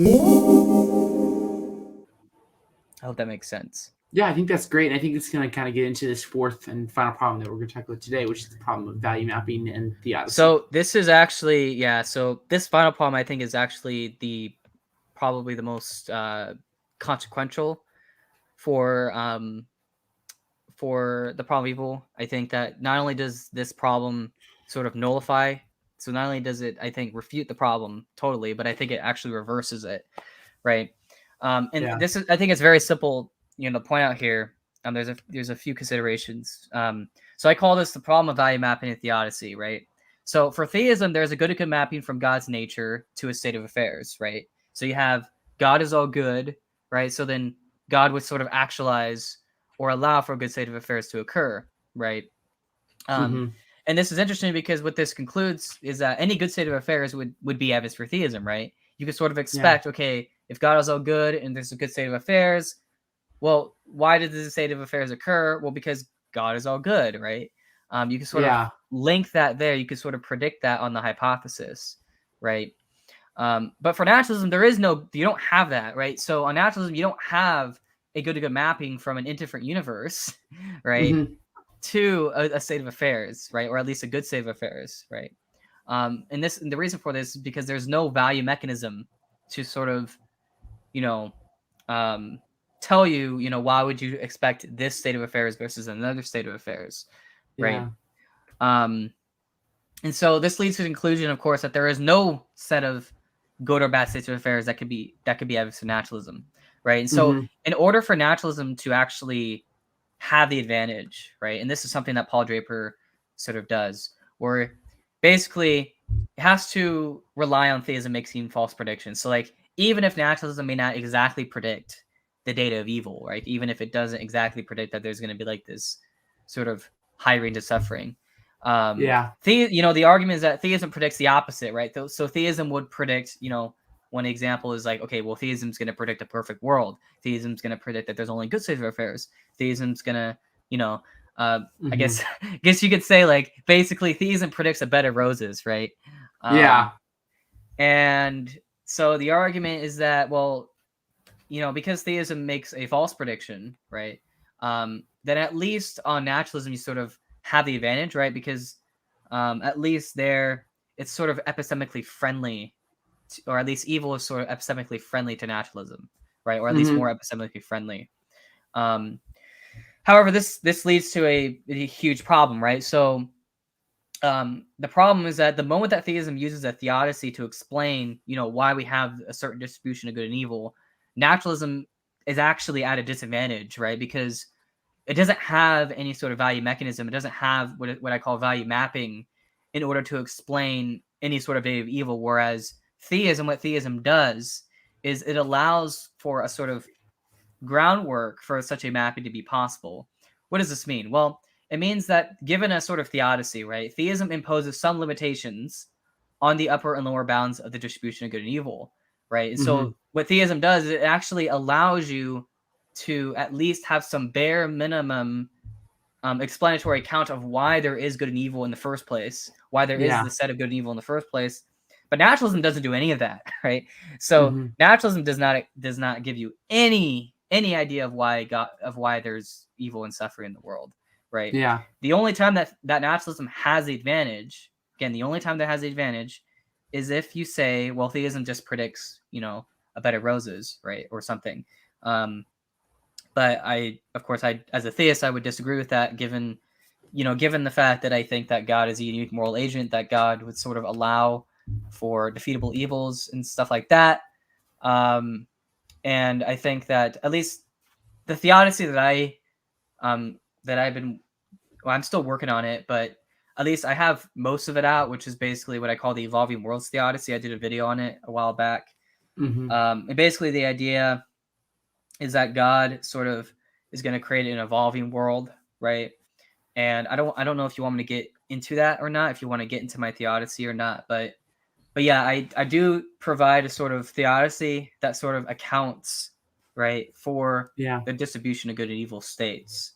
I hope that makes sense. Yeah, I think that's great. I think it's going to kind of get into this fourth and final problem that we're going to talk about today, which is the problem of value mapping and theodicy. So this is actually, yeah, so this final problem I think is actually probably the most consequential for the problem of evil. I think that not only does this problem sort of nullify, so not only does it, I think, refute the problem totally, but I think it actually reverses it, right? And this is, I think it's very simple, to point out here. There's a few considerations. So I call this the problem of value mapping in theodicy, right? So for theism, there's a good and good mapping from God's nature to a state of affairs, right? So you have God is all good, right? So then God would sort of actualize or allow for a good state of affairs to occur, right? And this is interesting because what this concludes is that any good state of affairs would be evidence for theism, right? You could sort of expect, okay, if God is all good and there's a good state of affairs, well, why did this state of affairs occur? Well, because God is all good, right? You can sort of link that there. You could sort of predict that on the hypothesis, right? But for naturalism, you don't have that, right? So on naturalism, you don't have a good to good mapping from an indifferent universe, right, to a state of affairs, right, or at least a good state of affairs, right? And the reason for this is because there's no value mechanism to sort of, tell you, why would you expect this state of affairs versus another state of affairs, right? And so this leads to the conclusion, of course, that there is no set of good or bad states of affairs that could be evidence of naturalism, right? And so in order for naturalism to actually have the advantage, right, and this is something that Paul Draper sort of does, where basically it has to rely on theism making false predictions. So like even if naturalism may not exactly predict the data of evil, right, even if it doesn't exactly predict that there's going to be like this sort of high range of suffering, the argument is that theism predicts the opposite, right? So theism would predict, one example is like, okay, well, theism's going to predict a perfect world. Theism's going to predict that there's only good states of affairs. Theism's going to, I guess you could say like basically theism predicts a bed of roses, right? And so the argument is that, well, because theism makes a false prediction, right? Then at least on naturalism, you sort of have the advantage, right? Because at least there, it's sort of epistemically friendly, or at least evil is sort of epistemically friendly to naturalism, right? Or at least more epistemically friendly. However, this leads to a huge problem, right? So the problem is that the moment that theism uses a theodicy to explain, why we have a certain distribution of good and evil, naturalism is actually at a disadvantage, right? Because it doesn't have any sort of value mechanism. It doesn't have what I call value mapping in order to explain any sort of data of evil. Whereas what theism does is it allows for a sort of groundwork for such a mapping to be possible. What does this mean? Well, it means that given a sort of theodicy, right, theism imposes some limitations on the upper and lower bounds of the distribution of good and evil, right? And so what theism does is it actually allows you to at least have some bare minimum explanatory account of why there is good and evil in the first place, why there is the set of good and evil in the first place. But naturalism doesn't do any of that, right? So naturalism does not give you any idea of why there's evil and suffering in the world, right? The only time that naturalism has the advantage, again, the only time that has the advantage is if you say, well, theism just predicts, a bed of roses, right, or something. But of course, as a theist, I would disagree with that, given the fact that I think that God is a unique moral agent, that God would sort of allow for defeatable evils and stuff like that. And I think that at least the theodicy that I'm still working on it, but at least I have most of it out, which is basically what I call the evolving worlds theodicy. I did a video on it a while back. And basically the idea is that God sort of is going to create an evolving world, right? And I don't know if you want me to get into that or not, if you want to get into my theodicy or not, but yeah, I do provide a sort of theodicy that sort of accounts, right, for the distribution of good and evil states.